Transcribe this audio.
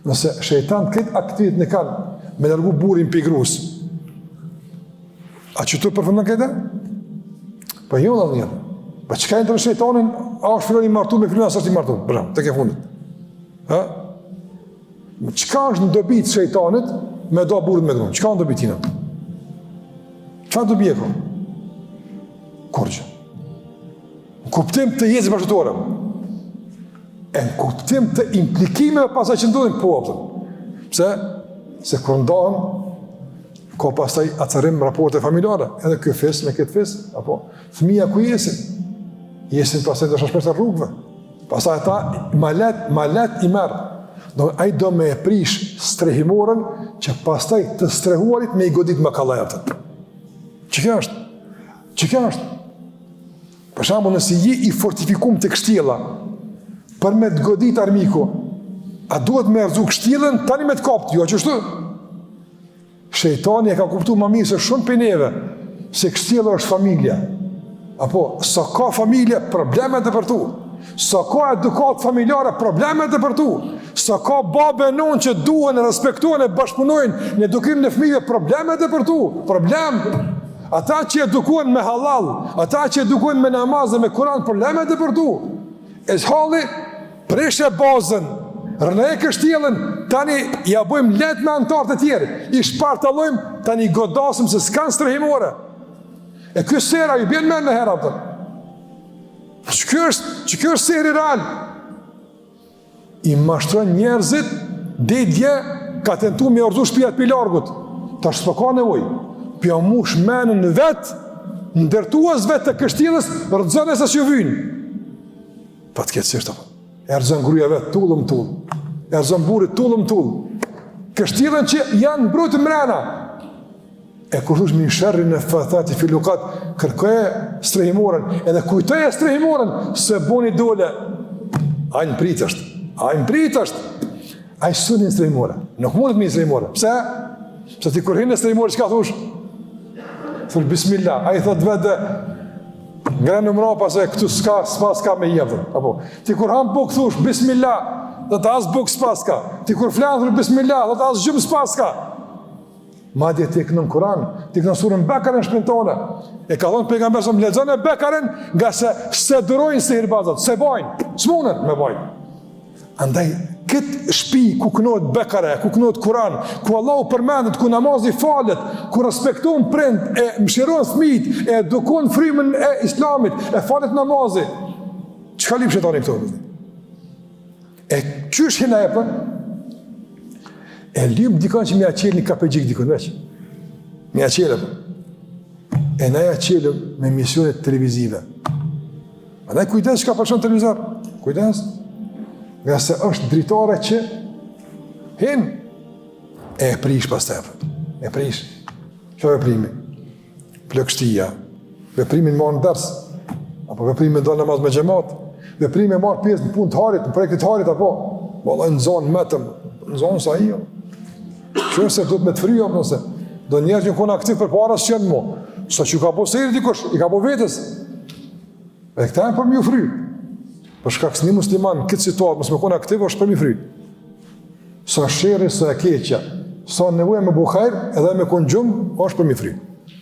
Nëse shejtan këtë aktivitet në kanë me largu burin për i grus, a që të përfëndën këtë? Pa jo dhe njërë. Pa që ka e në të shejtanin, a është filon i martu me filon, a së është i martu. Bërëm, të ke fundit. Qëka është në dobit shejtanit me do burin me grunë? Qëka në dobit tina? Qa dobi e ko? Korgjë. Në kuptim të jezë bashkëtore. E në kuptim të implikimeve pasaj që ndodhin po apëtën. Pse? Se kur ndohen, ka pasaj atërim raporte familjare, edhe kjo fis me këtë fis, apo fëmija ku jesin? Jesin pasaj të shashpesht e rrugve. Pasaj ta ma let i merë. Ai do me e prish strehimorën që pastaj të strehuarit me i godit më kallajatën. Që kjo është? Që kjo është? Për shembull, nëse je i fortifikum të kështjella për me të godit armiku, a duhet me rëzu kështjellën tani me të kaptë, jo qështu? Shejtani e ka kuptu më mirë se shumë për neve, se kështjella është familja. Apo, sa ka familje, problemet e për tu. Sa ka edukat familjare, problemet e për tu. Sa ka babe e non që duhen, respektuhen e bashkëpunojnë në edukim në fëmijëve, problemet e për tu. Problem. Ata që edukohen me halal, ata që edukohen me namaz dhe me kuran, problemet e për tu. E shhalli, preshe bazën, rëne kështjellën, tani ja bojmë let me antarët e tjerë, i shpartalojmë, tani godasëm se s'kan strehimore. E kjo sera ju bjen me në hera pëtër. Që kjo është seri real. I mashtron njerëzit, didje ka tentu me orzu shpijat për largut. Ta shtë ka nevoj. Pja mush menën në vetë, ndërtuas vetë të kështjellës, rëdzën e sa që vynë. Pa të këtë sishtë, e rëzën gruja vetë tullëm tullë, e rëzën burit tullëm tullë. Kështjellën që janë mbrojtë mrena. E kur thush min sherri në fëthati filukat, kërkoje strehimorën, edhe kujtoje strehimorën, se boni dole, ajnë pritë është, ajnë sunin strehimorë, nuk mundet me strehimorë. Pse? Pse ti kur hinë strehimorë, qëka thush? Thush bismillah, a i thot vete, ngrenë në mrapa se këtu s'pa me jevën. Apo, ti kur hamë buk thush, bismillah, dhe të asë buk s'paska. Ti kur flanë thush, bismillah, dhe të asë gjumë s'paska. Madje ti kënë në Kur'an, ti kënë surën Bekarën shpintone. E ka thonë pejgamberi sa më lexon e Bekarën nga se durojnë se hirbazat, se bajnë, s'munën me bajnë. Andaj, këtë shpi ku kënohet Bekare, ku kënohet Kur'an, ku Allahu përmendet, ku namazi falet, ku respekton prind, e mëshiron fëmijët, e edukon frymën e Islamit, e falet namazi. Çka lip shetani këto? E qysh hina e për? E lymë dikon që mi a qelë një kapegjik dikon veç. Mi a qelë. E na ja qelë me misionet televizive. A ne kujdes që ka përshon televizor. Kujdes. Nga se është dritare që hin e prish pas tepër. E prish. Që veprimi? Plëkshtia. Veprimin marë në ders. Apo veprimi do namaz me xhamat. Veprimi marë pjesë në punë të harit, në projektit harit, apo vallai në zonë metëm, në zonë sa i. Që se do të me të fryo, nëse do njerë që në kona aktiv për para së qenë mo, sa që ka po sejri dikush, i ka po vetës. E këta e për mjë fry. Për shkak se një musliman në këtë situatë, mësë me kona aktiv, është për mjë fry. Sa sheri, sa e keqja, sa nevoja me buhajr, edhe me konë gjumë, është për mjë fry.